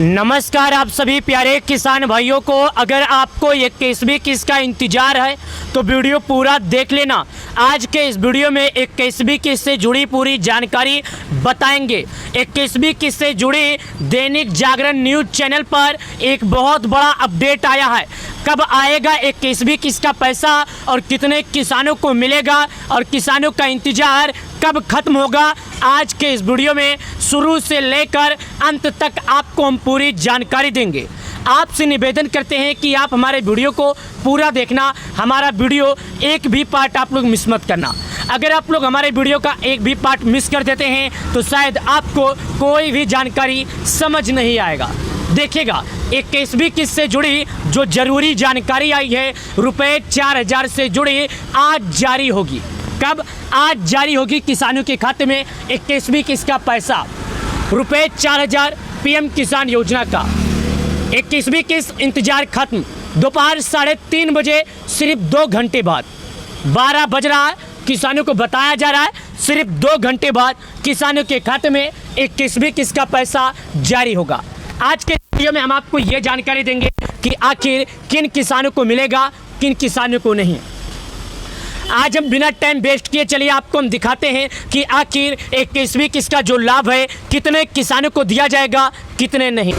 नमस्कार आप सभी प्यारे किसान भाइयों को। अगर आपको 21वीं किस्त का इंतजार है तो वीडियो पूरा देख लेना। आज के इस वीडियो में 21वीं किस्त से जुड़ी पूरी जानकारी बताएंगे। 21वीं किस्त से जुड़ी दैनिक जागरण न्यूज चैनल पर एक बहुत बड़ा अपडेट आया है। कब आएगा 21वीं किस्त का पैसा और कितने किसानों को मिलेगा और किसानों का इंतजार कब खत्म होगा, आज के इस वीडियो में शुरू से लेकर अंत तक आपको हम पूरी जानकारी देंगे। आपसे निवेदन करते हैं कि आप हमारे वीडियो को पूरा देखना, हमारा वीडियो एक भी पार्ट आप लोग मिस मत करना। अगर आप लोग हमारे वीडियो का एक भी पार्ट मिस कर देते हैं तो शायद आपको कोई भी जानकारी समझ नहीं आएगा। देखिएगा 21वीं किस्त से जुड़ी जो जरूरी जानकारी आई है रुपये 4000 से जुड़ी आज जारी होगी। कब? आज जारी होगी किसानों के खाते में 21वीं किस्त का पैसा रुपये 4000 पीएम किसान योजना का। 21वीं किस्त इंतजार खत्म। दोपहर 3:30 बजे सिर्फ 2 घंटे बाद 12 बज रहा है, किसानों को बताया जा रहा है सिर्फ 2 घंटे बाद किसानों के खाते में 21वीं किस्त का पैसा जारी होगा। आज के वीडियो में हम आपको ये जानकारी देंगे कि आखिर किन किसानों को मिलेगा, किन किसानों को नहीं। आज हम बिना टाइम वेस्ट किए चलिए आपको हम दिखाते हैं कि आखिर 21वीं किस्त का जो लाभ है कितने किसानों को दिया जाएगा, कितने नहीं।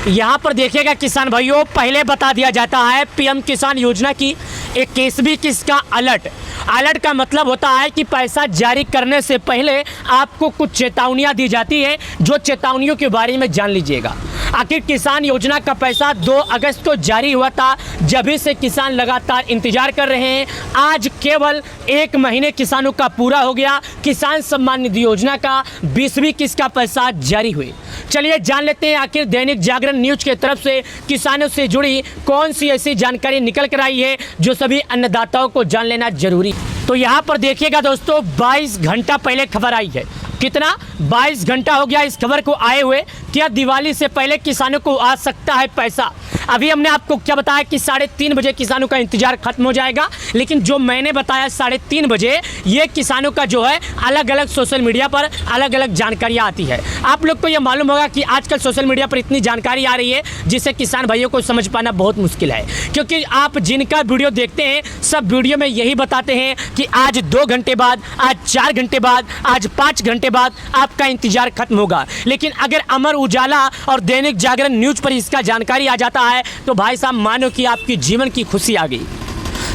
यहाँ पर देखिएगा किसान भाइयों, पहले बता दिया जाता है पीएम किसान योजना की 21वीं किस्त का अलर्ट का मतलब होता है कि पैसा जारी करने से पहले आपको कुछ चेतावनियां दी जाती है, जो चेतावनियों के बारे में जान लीजिएगा। आखिर किसान योजना का पैसा 2 अगस्त को जारी हुआ था, जब से किसान लगातार इंतजार कर रहे हैं। आज केवल 1 महीने किसानों का पूरा हो गया। किसान सम्मान निधि योजना का 20वीं किस्त का पैसा जारी हुई। चलिए जान लेते हैं आखिर दैनिक जागरण न्यूज की तरफ से किसानों से जुड़ी कौन सी ऐसी जानकारी निकल कर आई है जो सभी अन्नदाताओं को जान लेना जरूरी। तो यहाँ पर देखिएगा दोस्तों, 22 घंटा पहले खबर आई है। कितना? 22 घंटा हो गया इस खबर को आए हुए। क्या दिवाली से पहले किसानों को आ सकता है पैसा? अभी हमने आपको क्या बताया कि 3:30 बजे किसानों का इंतजार खत्म हो जाएगा, लेकिन जो मैंने बताया 3:30 बजे ये किसानों का जो है अलग अलग सोशल मीडिया पर अलग अलग जानकारियाँ आती है। आप लोग को ये मालूम होगा कि आजकल सोशल मीडिया पर इतनी जानकारी आ रही है जिससे किसान भाइयों को समझ पाना बहुत मुश्किल है, क्योंकि आप जिनका वीडियो देखते हैं सब वीडियो में यही बताते हैं कि आज 2 घंटे बाद, आज 4 घंटे बाद, आज 5 घंटे बाद आपका इंतजार खत्म होगा। लेकिन अगर अमर उजाला और दैनिक जागरण न्यूज पर इसका जानकारी आ जाता है तो भाई साहब मानो कि आपकी जीवन की खुशी आ गई,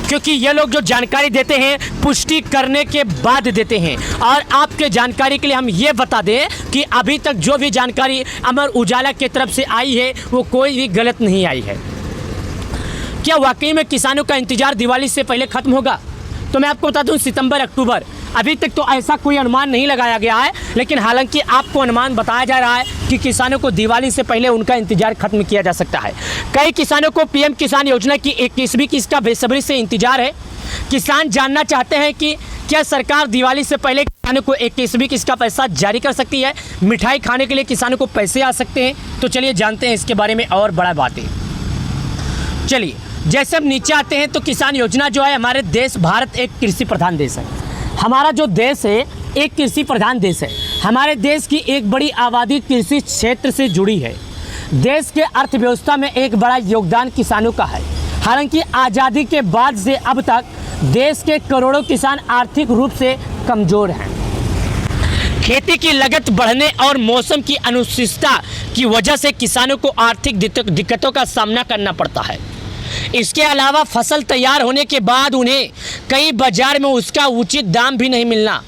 क्योंकि ये लोग जो जानकारी देते हैं पुष्टि करने के बाद देते हैं। और आपके जानकारी के लिए हम ये बता दें कि अभी तक जो भी जानकारी अमर उजाला की तरफ से आई है वो कोई भी गलत नहीं आई है। क्या वाकई में किसानों का इंतजार दिवाली से पहले खत्म होगा? तो मैं आपको बता दूं सितंबर अक्टूबर, अभी तक तो ऐसा कोई अनुमान नहीं लगाया गया है, लेकिन हालांकि आपको अनुमान बताया जा रहा है कि किसानों को दिवाली से पहले उनका इंतजार खत्म किया जा सकता है। कई किसानों को पीएम किसान योजना की 21वीं किस्त का बेसब्री से इंतजार है। किसान जानना चाहते हैं कि क्या सरकार दिवाली से पहले किसानों को 21वीं किस्त का पैसा जारी कर सकती है? मिठाई खाने के लिए किसानों को पैसे आ सकते हैं? तो चलिए जानते हैं इसके बारे में और बड़ा बातें। चलिए जैसे हम नीचे आते हैं तो किसान योजना जो है, हमारे देश भारत एक कृषि प्रधान देश है। हमारा जो देश है एक कृषि प्रधान देश है। हमारे देश की एक बड़ी आबादी कृषि क्षेत्र से जुड़ी है। देश के अर्थव्यवस्था में एक बड़ा योगदान किसानों का है। हालांकि आज़ादी के बाद से अब तक देश के करोड़ों किसान आर्थिक रूप से कमज़ोर हैं। खेती की लागत बढ़ने और मौसम की अनिश्चितता की वजह से किसानों को आर्थिक दिक्कतों का सामना करना पड़ता है। इसके अलावा फसल तैयार होने के बाद उन्हें कई बाजार में उसका उचित दाम भी नहीं मिलना।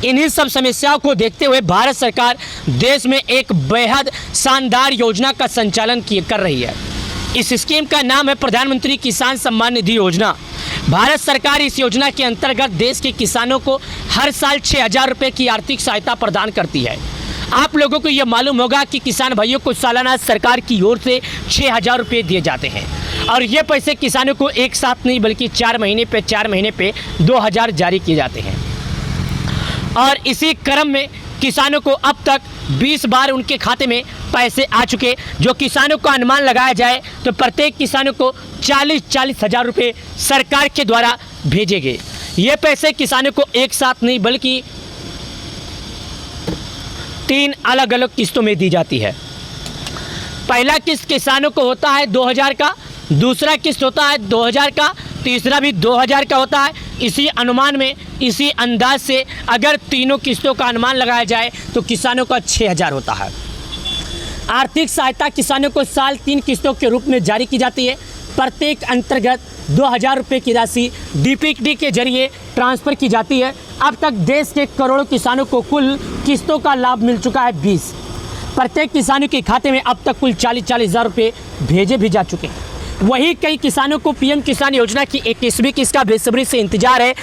इन्हीं सब समस्याओं को देखते हुए भारत सरकार देश में एक बेहद शानदार योजना का संचालन कर रही है। इस स्कीम का नाम है प्रधानमंत्री किसान सम्मान निधि योजना। भारत सरकार इस योजना के अंतर्गत देश के किसानों को हर साल 6000 रुपये की आर्थिक सहायता प्रदान करती है। आप लोगों को यह मालूम होगा कि किसान भाइयों को सालाना सरकार की ओर से 6000 रुपये दिए जाते हैं, और ये पैसे किसानों को एक साथ नहीं बल्कि 4 महीने पे 2000 जारी किए जाते हैं। और इसी क्रम में किसानों को अब तक 20 बार उनके खाते में पैसे आ चुके, जो किसानों का अनुमान लगाया जाए तो प्रत्येक किसानों को 40 हज़ार रुपये सरकार के द्वारा भेजे गए। ये पैसे किसानों को एक साथ नहीं बल्कि 3 अलग अलग किस्तों में दी जाती है। पहला किस्त किसानों को होता है 2000 का, दूसरा किस्त होता है 2000 का, तीसरा भी 2000 का होता है। इसी अनुमान में, इसी अंदाज से अगर तीनों किस्तों का अनुमान लगाया जाए तो किसानों का 6000 होता है। आर्थिक सहायता किसानों को साल 3 किस्तों के रूप में जारी की जाती है। प्रत्येक अंतर्गत 2000 रुपये की राशि डीपीटी के जरिए ट्रांसफ़र की जाती है। अब तक देश के करोड़ों किसानों को कुल किस्तों का लाभ मिल चुका है 20। प्रत्येक किसानों के खाते में अब तक कुल 40-40 हज़ार रुपये भेजे भी जा चुके हैं। वहीं कई किसानों को पीएम किसान योजना की 21वीं किस्त का बेसब्री से इंतजार है।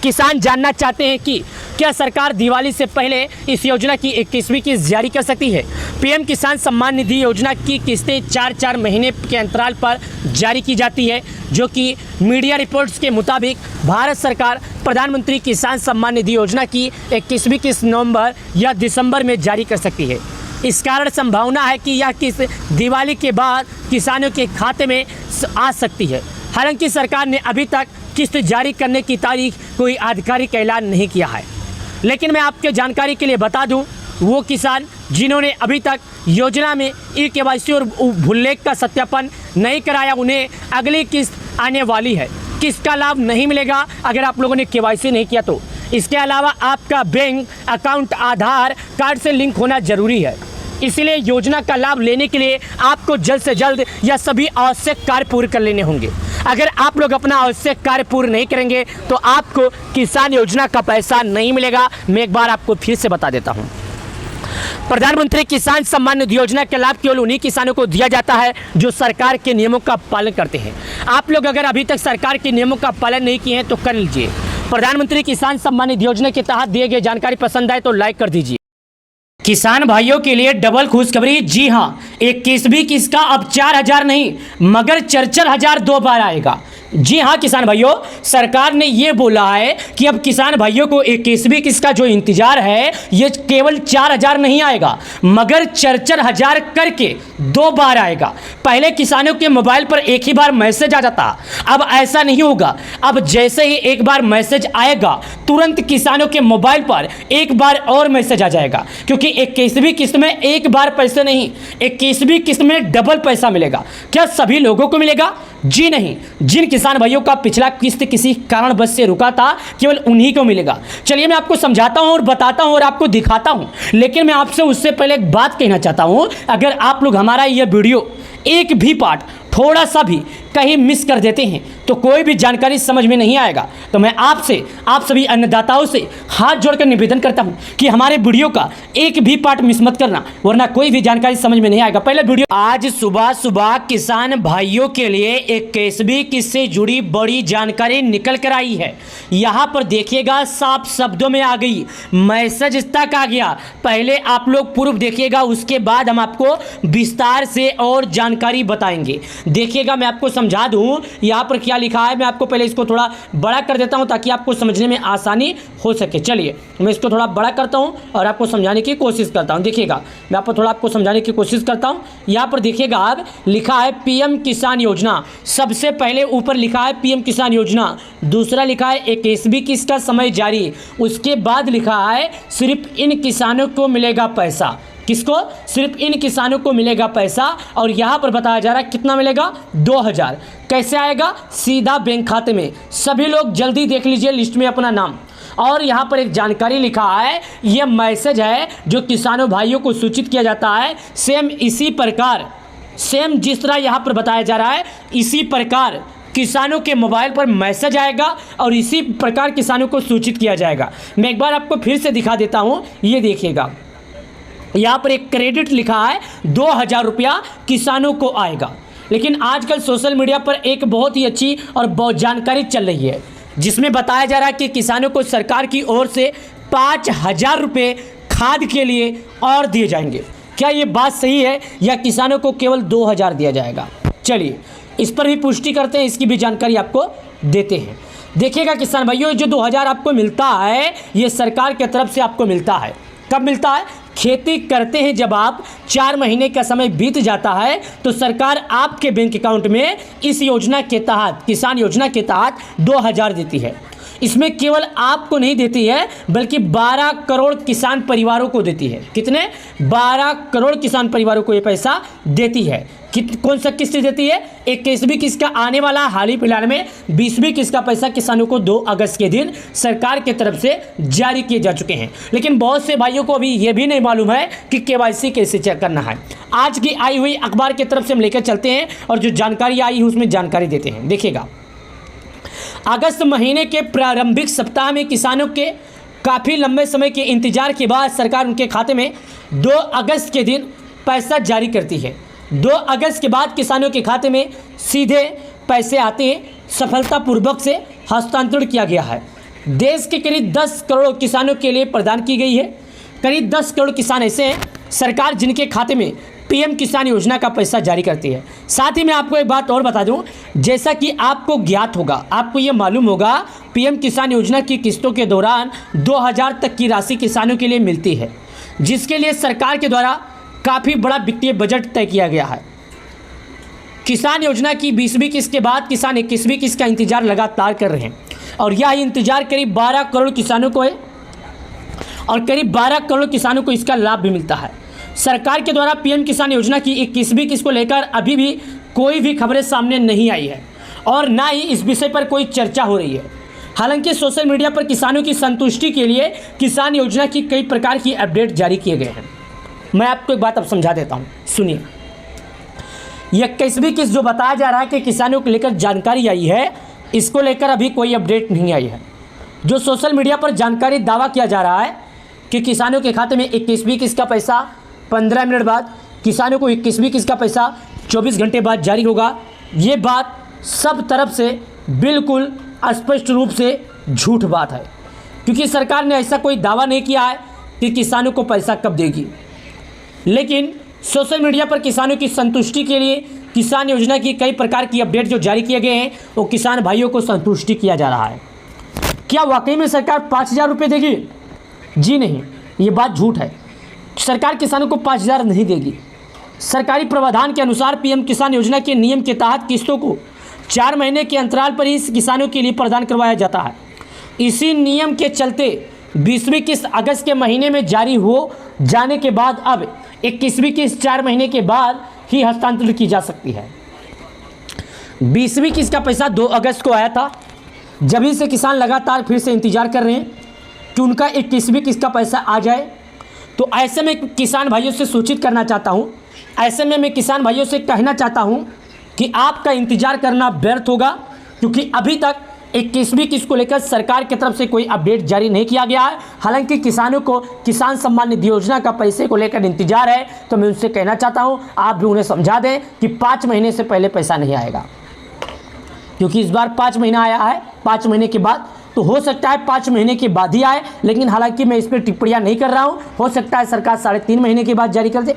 किसान जानना चाहते हैं कि क्या सरकार दिवाली से पहले इस योजना की 21वीं किस्त जारी कर सकती है। पीएम किसान सम्मान निधि योजना की किस्तें 4-4 महीने के अंतराल पर जारी की जाती है, जो कि मीडिया रिपोर्ट्स के मुताबिक भारत सरकार प्रधानमंत्री किसान सम्मान निधि योजना की 21वीं किस्त नवंबर या दिसंबर में जारी कर सकती है। इस कारण संभावना है कि यह किस्त दिवाली के बाद किसानों के खाते में आ सकती है। हालांकि सरकार ने अभी तक किस्त जारी करने की तारीख कोई आधिकारिक ऐलान नहीं किया है। लेकिन मैं आपके जानकारी के लिए बता दूं, वो किसान जिन्होंने अभी तक योजना में ई-केवाईसी और भूलेख का सत्यापन नहीं कराया, उन्हें अगली किस्त आने वाली है। किस्त का लाभ नहीं मिलेगा अगर आप लोगों ने केवाईसी नहीं किया तो। इसके अलावा आपका बैंक अकाउंट आधार कार्ड से लिंक होना जरूरी है। इसलिए योजना का लाभ लेने के लिए आपको जल्द से जल्द यह सभी आवश्यक कार्य पूरे कर लेने होंगे। अगर आप लोग अपना आवश्यक कार्य पूरे नहीं करेंगे तो आपको किसान योजना का पैसा नहीं मिलेगा। मैं एक बार आपको फिर से बता देता हूँ, प्रधानमंत्री किसान सम्मान निधि योजना का लाभ केवल उन्हीं किसानों को दिया जाता है जो सरकार के नियमों का पालन करते हैं। आप लोग अगर अभी तक सरकार के नियमों का पालन नहीं किए हैं तो कर लीजिए। प्रधानमंत्री किसान सम्मान निधि योजना के तहत दिए गए जानकारी पसंद आए तो लाइक कर दीजिए। किसान भाइयों के लिए डबल खुशखबरी। जी हां, 21वीं किस्त का अब 4000 नहीं मगर 4-4 2 बार आएगा। जी हाँ किसान भाइयों, सरकार ने ये बोला है कि अब किसान भाइयों को 21वीं किस्त का जो इंतजार है ये केवल 4000 नहीं आएगा मगर 4-4 करके 2 बार आएगा। पहले किसानों के मोबाइल पर एक ही बार मैसेज आ जाता, अब ऐसा नहीं होगा। अब जैसे ही एक बार मैसेज आएगा तुरंत किसानों के मोबाइल पर एक बार और मैसेज आ जाएगा, क्योंकि 21वीं किस्त में एक बार पैसे नहीं, 21वीं किस्त में डबल पैसा मिलेगा। क्या सभी लोगों को मिलेगा? जी नहीं, जिन किसान भाइयों का पिछला किस्त किसी कारणवश से रुका था केवल उन्हीं को मिलेगा। चलिए मैं आपको समझाता हूं और बताता हूं और आपको दिखाता हूं, लेकिन मैं आपसे उससे पहले एक बात कहना चाहता हूं। अगर आप लोग हमारा यह वीडियो एक भी पार्ट थोड़ा सा भी कहीं मिस कर देते हैं तो कोई भी जानकारी समझ में नहीं आएगा। तो मैं आपसे, आप सभी अन्नदाताओं से हाथ जोड़कर निवेदन करता हूं कि हमारे वीडियो का एक भी पार्ट मिस मत करना, वरना कोई भी जानकारी समझ में नहीं आएगा। पहले वीडियो। आज सुबह सुबह किसान भाइयों के लिए 21वीं किस्त से जुड़ी बड़ी जानकारी निकल कर आई है। यहाँ पर देखिएगा, साफ शब्दों में आ गई, मैसेज तक आ गया। पहले आप लोग पूर्व देखिएगा, उसके बाद हम आपको विस्तार से और जानकारी बताएंगे। देखिएगा, मैं आपको समझा दूं यहाँ पर क्या लिखा है। मैं आपको पहले इसको थोड़ा बड़ा कर देता हूं ताकि आपको समझने में आसानी हो सके। चलिए मैं इसको थोड़ा बड़ा करता हूं और आपको समझाने की कोशिश करता हूं। देखिएगा, मैं आपको समझाने की कोशिश करता हूं। यहाँ पर देखिएगा, आप लिखा है पीएम किसान योजना। सबसे पहले ऊपर लिखा है पीएम किसान योजना, दूसरा लिखा है 21वीं किस्त का समय जारी, उसके बाद लिखा है सिर्फ इन किसानों को मिलेगा पैसा। किसको? सिर्फ इन किसानों को मिलेगा पैसा। और यहाँ पर बताया जा रहा है कितना मिलेगा? 2000। कैसे आएगा? सीधा बैंक खाते में। सभी लोग जल्दी देख लीजिए लिस्ट में अपना नाम। और यहाँ पर एक जानकारी लिखा है, यह मैसेज है जो किसानों भाइयों को सूचित किया जाता है। सेम इसी प्रकार, सेम जिस तरह यहाँ पर बताया जा रहा है इसी प्रकार किसानों के मोबाइल पर मैसेज आएगा और इसी प्रकार किसानों को सूचित किया जाएगा। मैं एक बार आपको फिर से दिखा देता हूँ। ये देखिएगा, यहाँ पर एक क्रेडिट लिखा है 2000 रुपया किसानों को आएगा। लेकिन आजकल सोशल मीडिया पर एक बहुत ही अच्छी और बहुत जानकारी चल रही है जिसमें बताया जा रहा है कि किसानों को सरकार की ओर से 5000 रुपये खाद के लिए और दिए जाएंगे। क्या ये बात सही है या किसानों को केवल 2000 दिया जाएगा? चलिए इस पर भी पुष्टि करते हैं, इसकी भी जानकारी आपको देते हैं। देखिएगा किसान भाइयों, जो 2000 आपको मिलता है ये सरकार की तरफ से आपको मिलता है। कब मिलता है? खेती करते हैं जब आप 4 महीने का समय बीत जाता है तो सरकार आपके बैंक अकाउंट में इस योजना के तहत, किसान योजना के तहत 2000 देती है। इसमें केवल आपको नहीं देती है बल्कि 12 करोड़ किसान परिवारों को देती है। कितने? 12 करोड़ किसान परिवारों को ये पैसा देती है। कौन सा किस्त देती है? 21वीं किस्त का आने वाला हाल ही फिलहाल में 20वीं किस्त का पैसा किसानों को 2 अगस्त के दिन सरकार की तरफ से जारी किए जा चुके हैं। लेकिन बहुत से भाइयों को अभी ये भी नहीं मालूम है कि KYC कैसे चेक करना है। आज की आई हुई अखबार की तरफ से हम लेकर चलते हैं और जो जानकारी आई है उसमें जानकारी देते हैं। देखिएगा, अगस्त महीने के प्रारंभिक सप्ताह में किसानों के काफ़ी लंबे समय के इंतजार के बाद सरकार उनके खाते में 2 अगस्त के दिन पैसा जारी करती है। 2 अगस्त के बाद किसानों के खाते में सीधे पैसे आते हैं। सफलतापूर्वक से हस्तांतरण किया गया है। देश के करीब 10 करोड़ किसानों के लिए प्रदान की गई है। करीब 10 करोड़ किसान ऐसे हैं सरकार जिनके खाते में PM किसान योजना का पैसा जारी करती है। साथ ही मैं आपको एक बात और बता दूं, जैसा कि आपको ज्ञात होगा, आपको ये मालूम होगा, PM किसान योजना की किस्तों के दौरान 2000 तक की राशि किसानों के लिए मिलती है, जिसके लिए सरकार के द्वारा काफ़ी बड़ा वित्तीय बजट तय किया गया है। किसान योजना की 20वीं किस्त के बाद किसान 21वीं किस्त का इंतजार लगातार कर रहे हैं और यह इंतजार करीब 12 करोड़ किसानों को है और करीब 12 करोड़ किसानों को इसका लाभ भी मिलता है। सरकार के द्वारा PM किसान योजना की 21वीं किस्त को लेकर अभी भी कोई भी खबरें सामने नहीं आई है और ना ही इस विषय पर कोई चर्चा हो रही है। हालांकि सोशल मीडिया पर किसानों की संतुष्टि के लिए किसान योजना की कई प्रकार की अपडेट जारी किए गए हैं। मैं आपको एक बात अब समझा देता हूँ, सुनिए। 21वीं किस्त जो बताया जा रहा है कि किसानों को लेकर जानकारी आई है, इसको लेकर अभी कोई अपडेट नहीं आई है। जो सोशल मीडिया पर जानकारी दावा किया जा रहा है कि किसानों के खाते में 21वीं किस्त का पैसा 15 मिनट बाद, किसानों को 21वीं किस्त का पैसा 24 घंटे बाद जारी होगा, ये बात सब तरफ से बिल्कुल स्पष्ट रूप से झूठ बात है, क्योंकि सरकार ने ऐसा कोई दावा नहीं किया है कि किसानों को पैसा कब देगी। लेकिन सोशल मीडिया पर किसानों की संतुष्टि के लिए किसान योजना की कई प्रकार की अपडेट जो जारी किए गए हैं, वो किसान भाइयों को संतुष्टि किया जा रहा है। क्या वाकई में सरकार 5000 रुपये देगी? जी नहीं, ये बात झूठ है। सरकार किसानों को 5000 नहीं देगी। सरकारी प्रावधान के अनुसार PM किसान योजना के नियम के तहत किस्तों को 4 महीने के अंतराल पर ही किसानों के लिए प्रदान करवाया जाता है। इसी नियम के चलते 20वीं किस्त अगस्त के महीने में जारी हो जाने के बाद अब 21वीं किस्त 4 महीने के बाद ही हस्तांतरित की जा सकती है। 20वीं किस्त का पैसा 2 अगस्त को आया था, जभी से किसान लगातार फिर से इंतजार कर रहे हैं कि उनका 21वीं किस्त का पैसा आ जाए। तो ऐसे में किसान भाइयों से सूचित करना चाहता हूँ, ऐसे में मैं किसान भाइयों से कहना चाहता हूँ कि आपका इंतजार करना व्यर्थ होगा, क्योंकि अभी तक 21वीं किस्त को लेकर सरकार की तरफ से कोई अपडेट जारी नहीं किया गया है। हालांकि किसानों को किसान सम्मान निधि योजना का पैसे को लेकर इंतजार है, तो मैं उनसे कहना चाहता हूँ आप भी उन्हें समझा दें कि 5 महीने से पहले पैसा नहीं आएगा, क्योंकि इस बार 5 महीना आया है, 5 महीने के बाद तो हो सकता है 5 महीने के बाद ही आए। लेकिन हालांकि मैं इस पर टिप्पणियाँ नहीं कर रहा हूँ, हो सकता है सरकार 3.5 महीने के बाद जारी कर दे।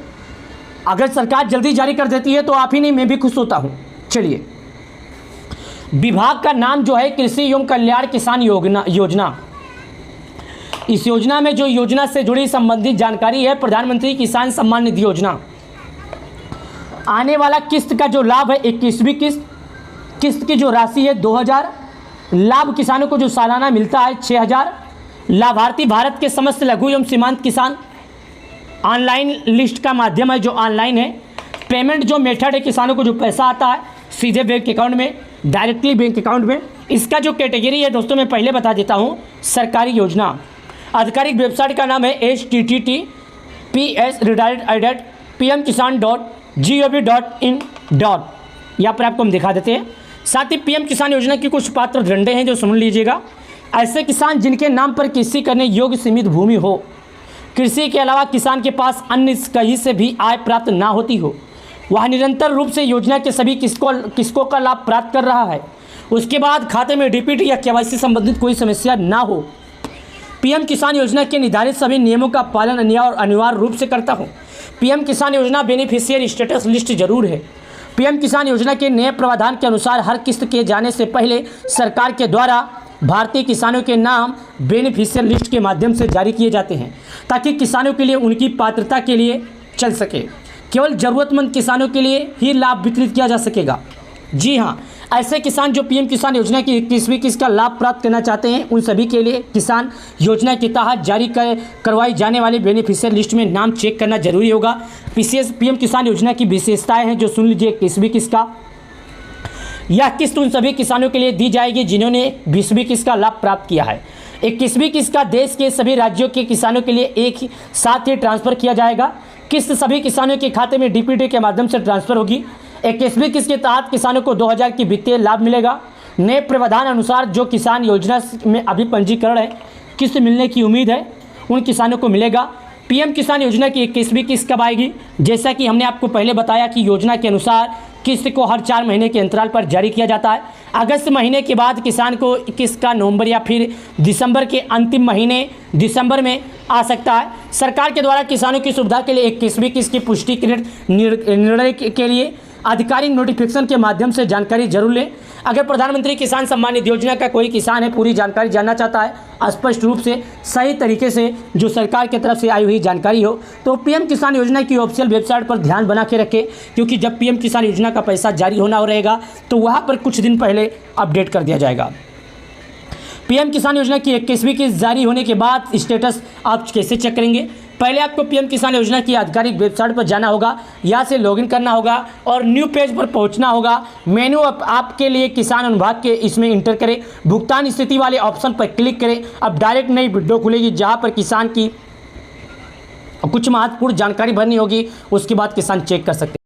अगर सरकार जल्दी जारी कर देती है तो आप ही नहीं, मैं भी खुश होता हूँ। चलिए, विभाग का नाम जो है कृषि एवं कल्याण किसान योजना। इस योजना में जो योजना से जुड़ी संबंधित जानकारी है प्रधानमंत्री किसान सम्मान निधि योजना। आने वाला किस्त का जो लाभ है 21वीं किस्त की जो राशि है 2000, लाभ किसानों को जो सालाना मिलता है 6000। लाभार्थी भारत के समस्त लघु एवं सीमांत किसान। ऑनलाइन लिस्ट का माध्यम है जो ऑनलाइन है। पेमेंट जो मेथड है, किसानों को जो पैसा आता है सीधे बैंक अकाउंट में, डायरेक्टली बैंक अकाउंट में। इसका जो कैटेगरी है दोस्तों मैं पहले बता देता हूँ, सरकारी योजना। आधिकारिक वेबसाइट का नाम है https://pmkisan.gov.in. यहाँ पर आपको हम दिखा देते हैं। साथ ही PM किसान योजना की कुछ पात्र डंडे हैं जो सुन लीजिएगा। ऐसे किसान जिनके नाम पर कृषि करने योग्य सीमित भूमि हो, कृषि के अलावा किसान के पास अन्य कहीं से भी आय प्राप्त ना होती हो, वह निरंतर रूप से योजना के सभी किस्तों का लाभ प्राप्त कर रहा है, उसके बाद खाते में DPT या KYC संबंधित कोई समस्या ना हो, PM किसान योजना के निर्धारित सभी नियमों का पालन अनिवार्य रूप से करता हूँ। PM किसान योजना बेनिफिशियरी स्टेटस लिस्ट जरूर है। PM किसान योजना के नए प्रावधान के अनुसार हर किस्त के जाने से पहले सरकार के द्वारा भारतीय किसानों के नाम बेनिफिशियरी लिस्ट के माध्यम से जारी किए जाते हैं, ताकि किसानों के लिए उनकी पात्रता के लिए चल सके। केवल ज़रूरतमंद किसानों के लिए ही लाभ वितरित किया जा सकेगा। जी हाँ, ऐसे किसान जो पीएम किसान योजना की 21वीं किस्त का लाभ प्राप्त करना चाहते हैं, उन सभी के लिए किसान योजना के तहत जारी करवाई जाने वाली बेनिफिशियरी लिस्ट में नाम चेक करना जरूरी होगा। पीएम किसान योजना की विशेषताएं हैं जो सुन लीजिए। 21वीं किस्त का यह किस्त उन सभी किसानों के लिए दी जाएगी जिन्होंने 20वीं किस्त का लाभ प्राप्त किया है। 21वीं किस्त का देश के सभी राज्यों के किसानों के लिए एक ही साथ ही ट्रांसफर किया जाएगा। किस्त सभी किसानों के खाते में डीपीटी के माध्यम से ट्रांसफर होगी। 21वीं किस्त के तहत किसानों को 2000 की वित्तीय लाभ मिलेगा। नए प्रावधान अनुसार जो किसान योजना में अभी पंजीकरण है, किस्त मिलने की उम्मीद है, उन किसानों को मिलेगा। पीएम किसान योजना की 21वीं किस्त कब आएगी? जैसा कि हमने आपको पहले बताया कि योजना के अनुसार किस्त को हर 4 महीने के अंतराल पर जारी किया जाता है। अगस्त महीने के बाद किसान को किस्त का नवंबर या फिर दिसंबर के अंतिम महीने दिसंबर में आ सकता है। सरकार के द्वारा किसानों की सुविधा के लिए 21वीं किस्त की पुष्टिकृत निर्णय के लिए आधिकारिक नोटिफिकेशन के माध्यम से जानकारी जरूर लें। अगर प्रधानमंत्री किसान सम्मान निधि योजना का कोई किसान है पूरी जानकारी जानना चाहता है स्पष्ट रूप से सही तरीके से जो सरकार की तरफ से आई हुई जानकारी हो, तो पीएम किसान योजना की ऑफिशियल वेबसाइट पर ध्यान बना के रखें, क्योंकि जब पीएम किसान योजना का पैसा जारी होना हो रहेगा तो वहाँ पर कुछ दिन पहले अपडेट कर दिया जाएगा। पीएम किसान योजना की 21वीं किस्त जारी होने के बाद स्टेटस आप कैसे चेक करेंगे? पहले आपको पीएम किसान योजना की आधिकारिक वेबसाइट पर जाना होगा, यहाँ से लॉगिन करना होगा और न्यू पेज पर पहुँचना होगा। मेन्यू आपके लिए किसान अनुभाग के इसमें इंटर करें, भुगतान स्थिति वाले ऑप्शन पर क्लिक करें। अब डायरेक्ट नई विंडो खुलेगी जहाँ पर किसान की कुछ महत्वपूर्ण जानकारी भरनी होगी, उसके बाद किसान चेक कर सकते हैं।